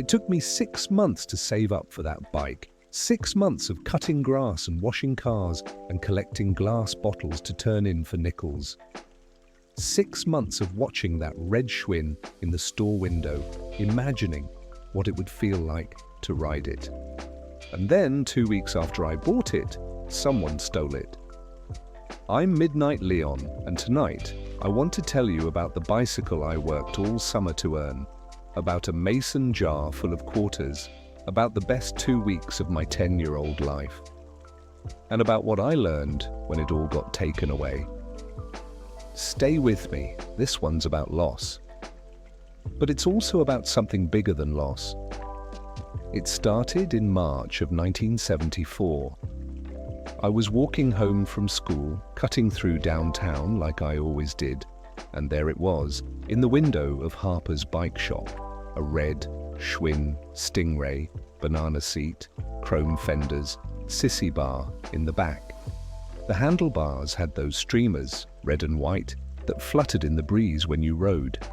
It took me 6 months to save up for that bike. 6 months of cutting grass and washing cars and collecting glass bottles to turn in for nickels. 6 months of watching that red Schwinn in the store window, imagining what it would feel like to ride it. And then, 2 weeks after I bought it, someone stole it. I'm Midnight Leon, and tonight I want to tell you about the bicycle I worked all summer to earn, about a mason jar full of quarters, about the best 2 weeks of my 10-year-old life, and about what I learned when it all got taken away. Stay with me, this one's about loss. But it's also about something bigger than loss. It started in March of 1974. I was walking home from school, cutting through downtown like I always did, and there it was, in the window of Harper's bike shop, a red Schwinn Stingray, banana seat, chrome fenders, sissy bar in the back. The handlebars had those streamers, red and white, that fluttered in the breeze when you rode.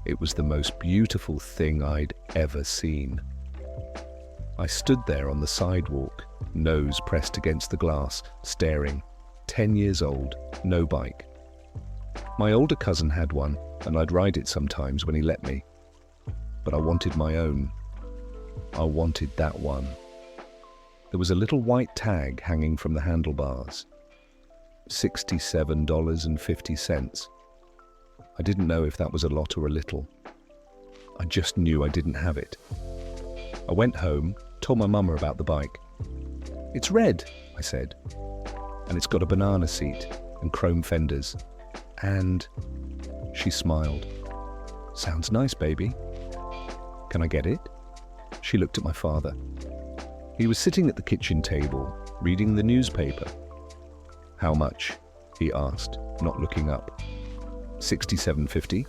It was the most beautiful thing I'd ever seen. I stood there on the sidewalk, nose pressed against the glass, staring. 10 years old, no bike. My older cousin had one, and I'd ride it sometimes when he let me. But I wanted my own. I wanted that one. There was a little white tag hanging from the handlebars. $67.50. I didn't know if that was a lot or a little. I just knew I didn't have it. I went home, told my mama about the bike. "It's red," I said, "and it's got a banana seat and chrome fenders. And..." She smiled. "Sounds nice, baby. Can I get it?" She looked at my father. He was sitting at the kitchen table, reading the newspaper. "How much?" he asked, not looking up. $67.50.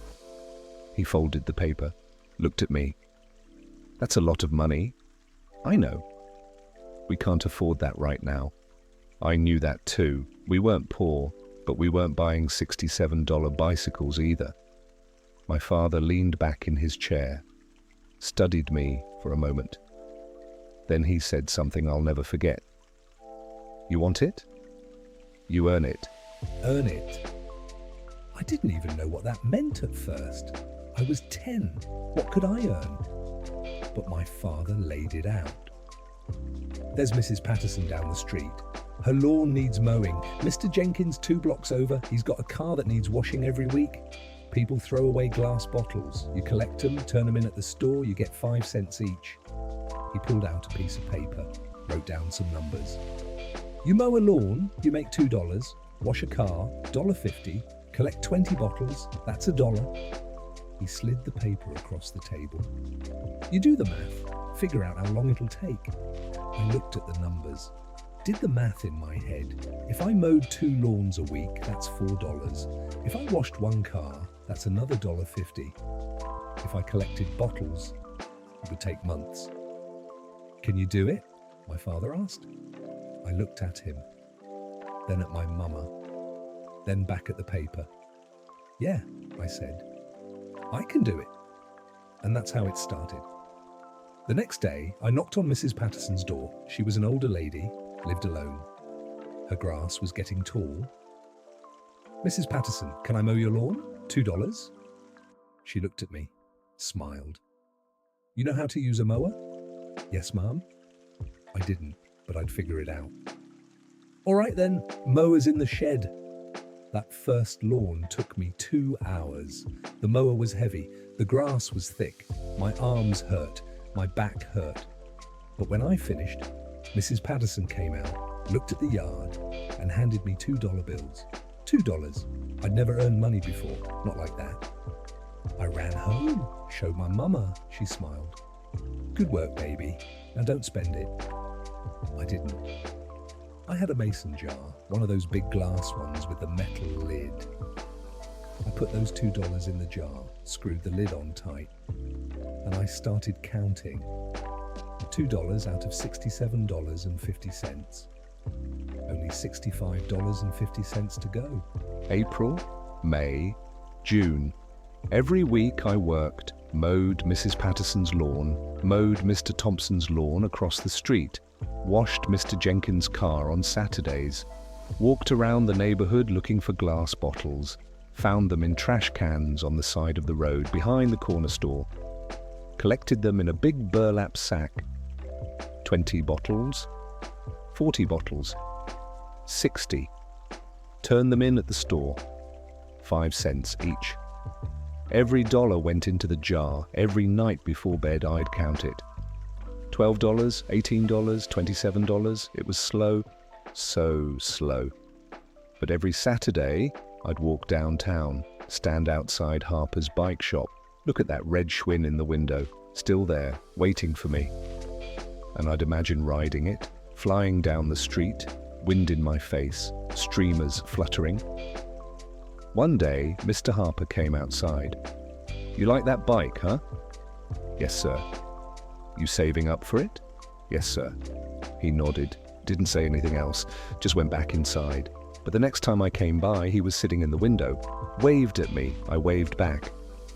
He folded the paper, looked at me. "That's a lot of money." "I know. We can't afford that right now." I knew that too. We weren't poor, but we weren't buying $67 bicycles either. My father leaned back in his chair, studied me for a moment. Then he said something I'll never forget. "You want it? You earn it." Earn it? I didn't even know what that meant at first. I was 10. What could I earn? But my father laid it out. "There's Mrs. Patterson down the street. Her lawn needs mowing. Mr. Jenkins 2 blocks over, he's got a car that needs washing every week. People throw away glass bottles. You collect them, turn them in at the store, you get 5 cents each." He pulled out a piece of paper, wrote down some numbers. "You mow a lawn, you make $2. Wash a car, $1.50. Collect 20 bottles, that's $1. He slid the paper across the table. "You do the math, figure out how long it'll take." I looked at the numbers, did the math in my head. If I mowed 2 lawns a week, that's $4. If I washed 1 car, that's another $1.50. If I collected bottles, it would take months. "Can you do it?" my father asked. I looked at him, then at my mama, then back at the paper. "Yeah," I said, "I can do it." And that's how it started. The next day, I knocked on Mrs. Patterson's door. She was an older lady, lived alone. Her grass was getting tall. "Mrs. Patterson, can I mow your lawn? $2. She looked at me, smiled. "You know how to use a mower?" "Yes, ma'am." I didn't, but I'd figure it out. "All right then, mower's in the shed." That first lawn took me 2 hours. The mower was heavy, the grass was thick, my arms hurt, my back hurt. But when I finished, Mrs. Patterson came out, looked at the yard, and handed me $2 bills. $2. I'd never earned money before, not like that. I ran home, showed my mama, she smiled. "Good work, baby. Now don't spend it." I didn't. I had a mason jar, one of those big glass ones with the metal lid. I put those $2 in the jar, screwed the lid on tight, and I started counting. $2 out of $67.50. Only $65.50 to go. April, May, June. Every week I worked Mowed Mrs. Patterson's lawn, mowed Mr. Thompson's lawn across the street, washed Mr. Jenkins' car on Saturdays, walked around the neighborhood looking for glass bottles, found them in trash cans on the side of the road behind the corner store, collected them in a big burlap sack. 20 bottles, 40 bottles, 60. Turned them in at the store, 5 cents each. Every dollar went into the jar. Every night before bed I'd count it. $12, $18, $27. It was slow, so slow. But every Saturday I'd walk downtown, stand outside Harper's bike shop, look at that red Schwinn in the window, still there, waiting for me. And I'd imagine riding it, flying down the street, wind in my face, streamers fluttering. One day, Mr. Harper came outside. "You like that bike, huh?" "Yes, sir." "You saving up for it?" "Yes, sir." He nodded, didn't say anything else, just went back inside. But the next time I came by, he was sitting in the window, waved at me, I waved back.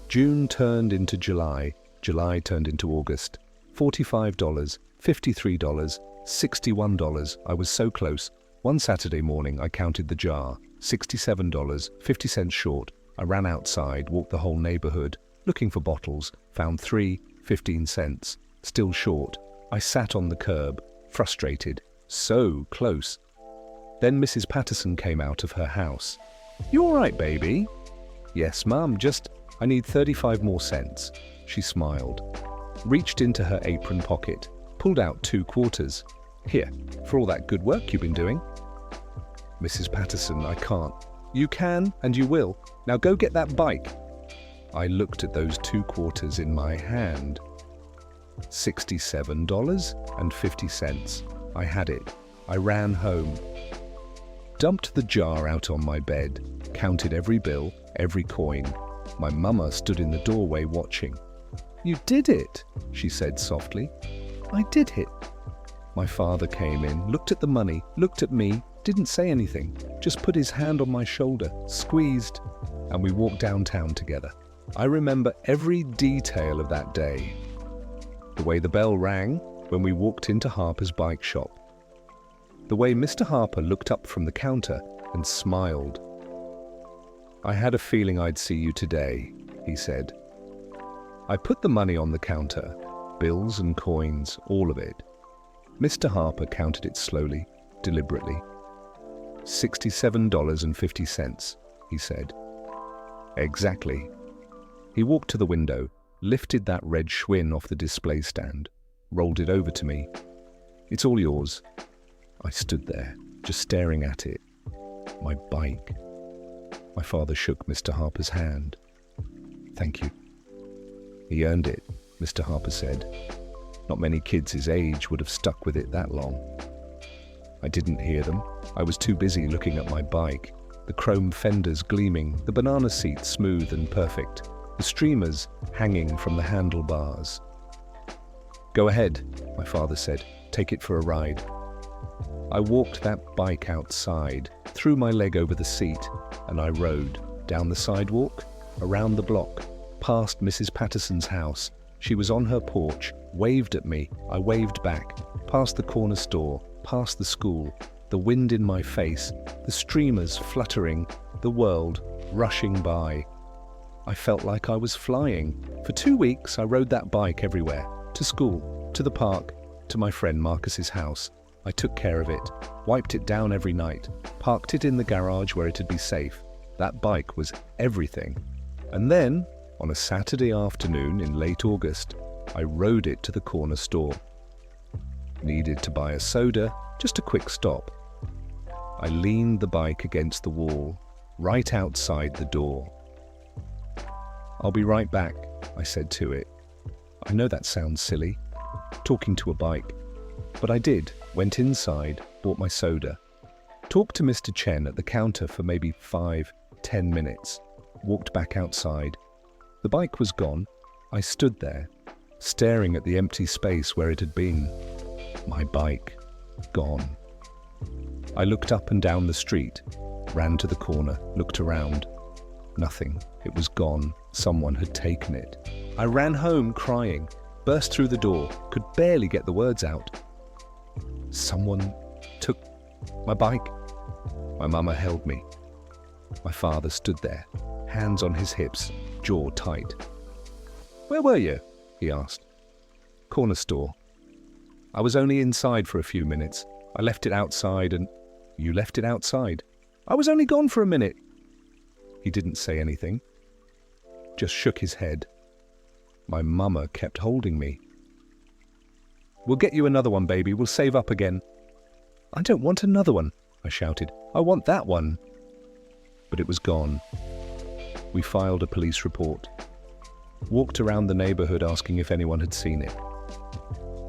June turned into July, July turned into August. $45, $53, $61, I was so close. One Saturday morning I counted the jar, $67, 50 cents short. I ran outside, walked the whole neighborhood, looking for bottles, found 3, 15 cents, still short. I sat on the curb, frustrated, so close. Then Mrs. Patterson came out of her house. "You all right, baby?" "Yes, Mum, I need 35 more cents." She smiled, reached into her apron pocket, pulled out 2 quarters. "Here, for all that good work you've been doing." "Mrs. Patterson, I can't." "You can, and you will. Now go get that bike." I looked at those 2 quarters in my hand. $67.50. I had it. I ran home. Dumped the jar out on my bed, counted every bill, every coin. My mama stood in the doorway watching. "You did it," she said softly. "I did it." My father came in, looked at the money, looked at me, didn't say anything, just put his hand on my shoulder, squeezed, and we walked downtown together. I remember every detail of that day. The way the bell rang when we walked into Harper's bike shop. The way Mr. Harper looked up from the counter and smiled. "I had a feeling I'd see you today," he said. I put the money on the counter, bills and coins, all of it. Mr. Harper counted it slowly, deliberately. $67.50, he said. "Exactly." He walked to the window, lifted that red Schwinn off the display stand, rolled it over to me. "It's all yours." I stood there, just staring at it. My bike. My father shook Mr. Harper's hand. "Thank you." "He earned it," Mr. Harper said. "Not many kids his age would have stuck with it that long." I didn't hear them. I was too busy looking at my bike, the chrome fenders gleaming, the banana seat smooth and perfect, the streamers hanging from the handlebars. "Go ahead," my father said. "Take it for a ride." I walked that bike outside, threw my leg over the seat, and I rode down the sidewalk, around the block, past Mrs. Patterson's house. She was on her porch, waved at me. I waved back, past the corner store, past the school, the wind in my face, the streamers fluttering, the world rushing by. I felt like I was flying. For 2 weeks, I rode that bike everywhere, to school, to the park, to my friend Marcus's house. I took care of it, wiped it down every night, parked it in the garage where it'd be safe. That bike was everything. And then, on a Saturday afternoon in late August, I rode it to the corner store. Needed to buy a soda, just a quick stop. I leaned the bike against the wall, right outside the door. "I'll be right back," I said to it. I know that sounds silly, talking to a bike, but I did, went inside, bought my soda, talked to Mr. Chen at the counter for maybe 5-10 minutes, walked back outside. The bike was gone. I stood there, staring at the empty space where it had been. My bike, gone. I looked up and down the street, ran to the corner, looked around. Nothing. It was gone. Someone had taken it. I ran home crying, burst through the door, could barely get the words out. Someone took my bike. My mama held me. My father stood there, hands on his hips, jaw tight. "Where were you?" he asked. "Corner store." "I was only inside for a few minutes. I left it outside and..." "You left it outside?" "I was only gone for a minute." He didn't say anything, just shook his head. My mama kept holding me. "We'll get you another one, baby. We'll save up again." "I don't want another one," I shouted. "I want that one." But it was gone. We filed a police report. Walked around the neighborhood asking if anyone had seen it.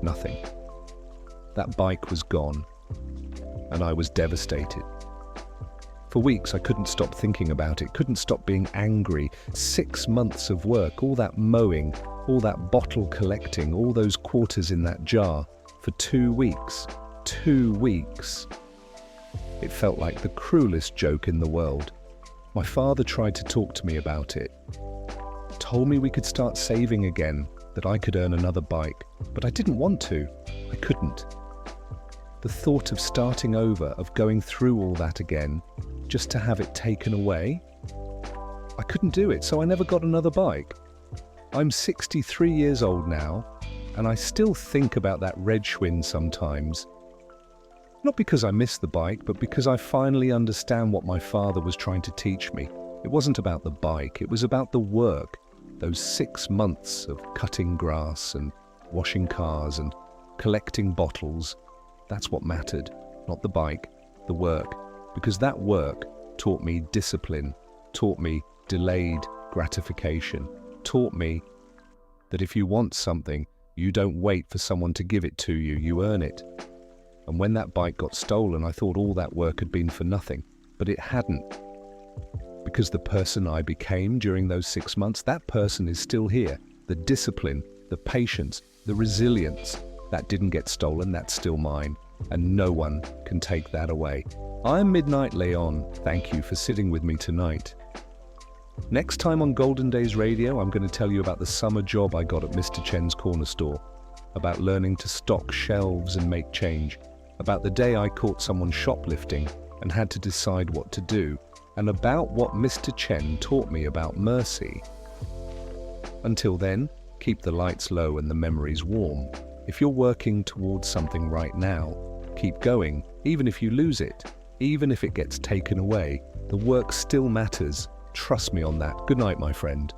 Nothing. That bike was gone, and I was devastated. For weeks I couldn't stop thinking about it, couldn't stop being angry. 6 months of work, all that mowing, all that bottle collecting, all those quarters in that jar, for 2 weeks. 2 weeks. It felt like the cruelest joke in the world. My father tried to talk to me about it. Told me we could start saving again, that I could earn another bike, but I didn't want to. I couldn't. The thought of starting over, of going through all that again, just to have it taken away, I couldn't do it, so I never got another bike. I'm 63 years old now, and I still think about that red Schwinn sometimes. Not because I miss the bike, but because I finally understand what my father was trying to teach me. It wasn't about the bike, it was about the work. Those 6 months of cutting grass and washing cars and collecting bottles. That's what mattered, not the bike, the work. Because that work taught me discipline, taught me delayed gratification, taught me that if you want something, you don't wait for someone to give it to you, you earn it. And when that bike got stolen, I thought all that work had been for nothing, but it hadn't. Because the person I became during those 6 months, that person is still here. The discipline, the patience, the resilience, that didn't get stolen, that's still mine. And no one can take that away. I'm Midnight Leon. Thank you for sitting with me tonight. Next time on Golden Days Radio, I'm going to tell you about the summer job I got at Mr. Chen's corner store, about learning to stock shelves and make change, about the day I caught someone shoplifting and had to decide what to do, and about what Mr. Chen taught me about mercy. Until then, keep the lights low and the memories warm. If you're working towards something right now, keep going, even if you lose it, even if it gets taken away. The work still matters. Trust me on that. Good night, my friend.